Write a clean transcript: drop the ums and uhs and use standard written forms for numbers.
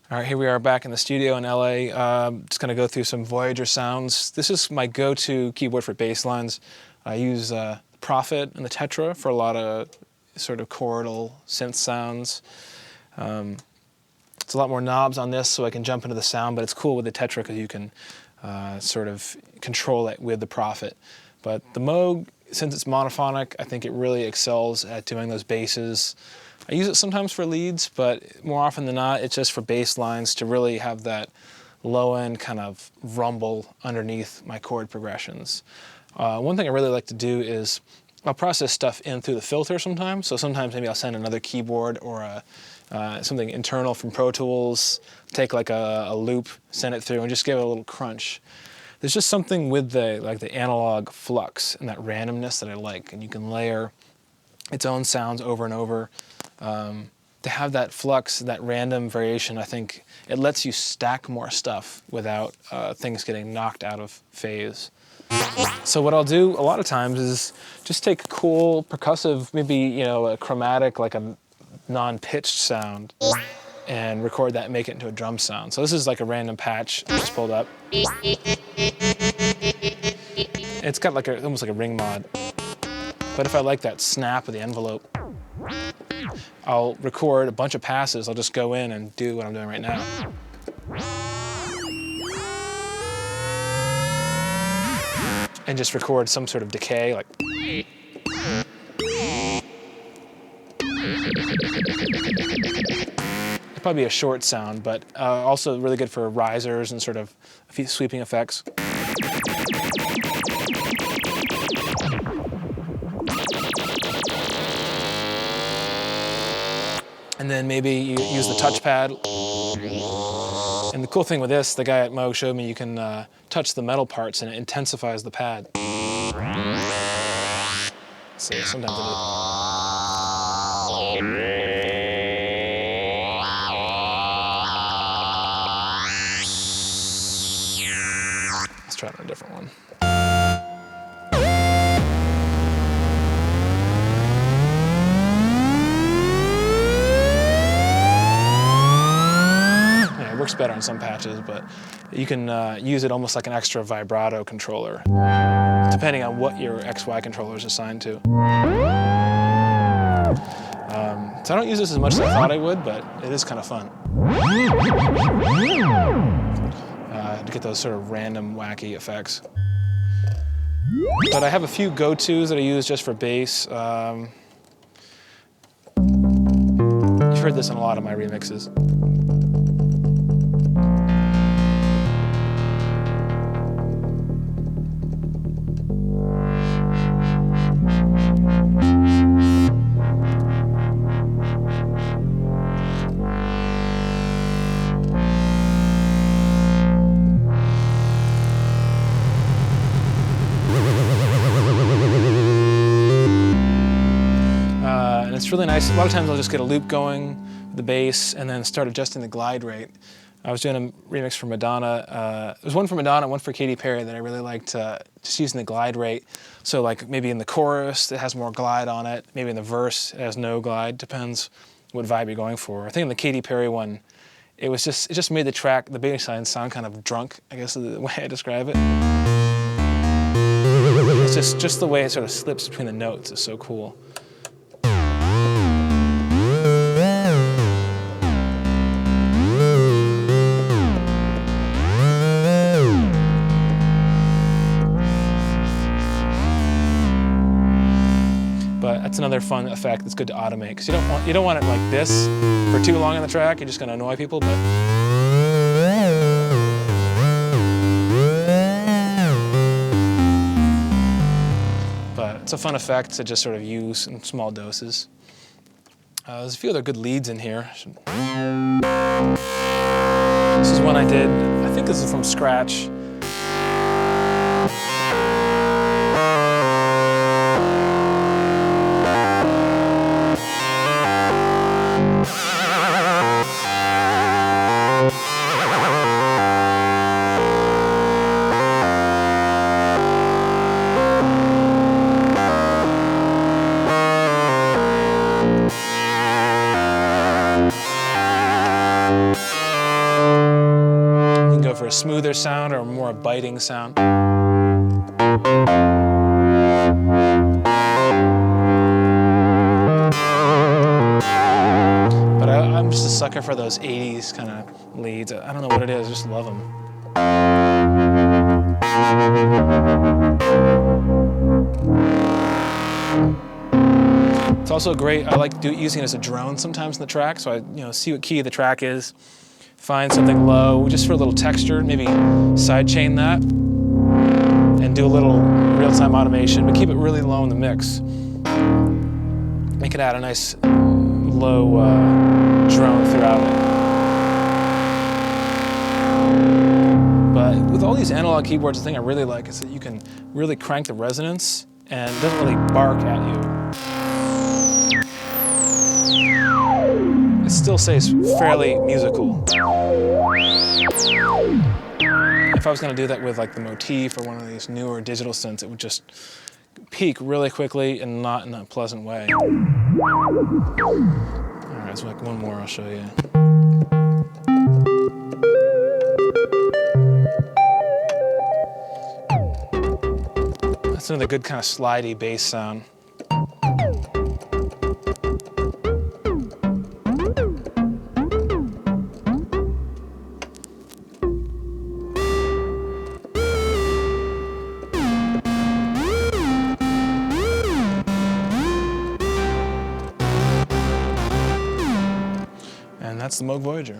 All right, here we are back in the studio in LA. Just going to go through some Voyager sounds. This is my go-to keyboard for bass lines. I use the Prophet and the Tetra for a lot of sort of chordal synth sounds. It's a lot more knobs on this, so I can jump into the sound, but it's cool with the Tetra because you can sort of control it with the Prophet. But the Moog, since it's monophonic, I think it really excels at doing those basses. I use it sometimes for leads, but more often than not, it's just for bass lines to really have that low-end kind of rumble underneath my chord progressions. One thing I really like to do is I'll process stuff in through the filter sometimes. So sometimes maybe I'll send another keyboard or something internal from Pro Tools, take like a loop, send it through, and just give it a little crunch. There's just something with the analog flux and that randomness that I like, and you can layer its own sounds over and over. To have that flux, that random variation, I think it lets you stack more stuff without things getting knocked out of phase. So what I'll do a lot of times is just take a cool percussive, maybe a chromatic, like a non-pitched sound, and record that and make it into a drum sound. So this is like a random patch I just pulled up. It's got like almost like a ring mod. But if I like that snap of the envelope, I'll record a bunch of passes. I'll just go in and do what I'm doing right now. And just record some sort of decay, like. It'd probably be a short sound, but also really good for risers and sort of a few sweeping effects. And then maybe you use the touchpad. And the cool thing with this, the guy at Moog showed me, you can touch the metal parts and it intensifies the pad. So sometimes let's try it on a different one. Works better on some patches, but you can use it almost like an extra vibrato controller, depending on what your XY controller is assigned to. So I don't use this as much as I thought I would, but it is kind of fun. To get those sort of random, wacky effects. But I have a few go-tos that I use just for bass. You've heard this in a lot of my remixes. It's really nice. A lot of times I'll just get a loop going with the bass and then start adjusting the glide rate. I was doing a remix for Madonna. There was one for Madonna, one for Katy Perry that I really liked, just using the glide rate. So like maybe in the chorus it has more glide on it, maybe in the verse it has no glide, depends what vibe you're going for. I think in the Katy Perry one, it just made the track, the bass line sound kind of drunk, I guess is the way I describe it. It's just the way it sort of slips between the notes is so cool. But that's another fun effect that's good to automate, because you don't want it like this for too long on the track. You're just going to annoy people. But it's a fun effect to just sort of use in small doses. There's a few other good leads in here. This is one I did. I think this is from scratch. smoother sound or more a biting sound. But I'm just a sucker for those 80s kind of leads. I don't know what it is, I just love them. It's also great, I like using it as a drone sometimes in the track, so I see what key the track is, find something low, just for a little texture, maybe sidechain that, and do a little real-time automation, but keep it really low in the mix. It could add a nice low drone throughout it. But with all these analog keyboards, the thing I really like is that you can really crank the resonance and it doesn't really bark at you. It still stays fairly musical. If I was going to do that with like the Motif or one of these newer digital synths, it would just peak really quickly and not in a pleasant way. All right, so like one more I'll show you. That's another good kind of slidey bass sound. And that's the Moog Voyager.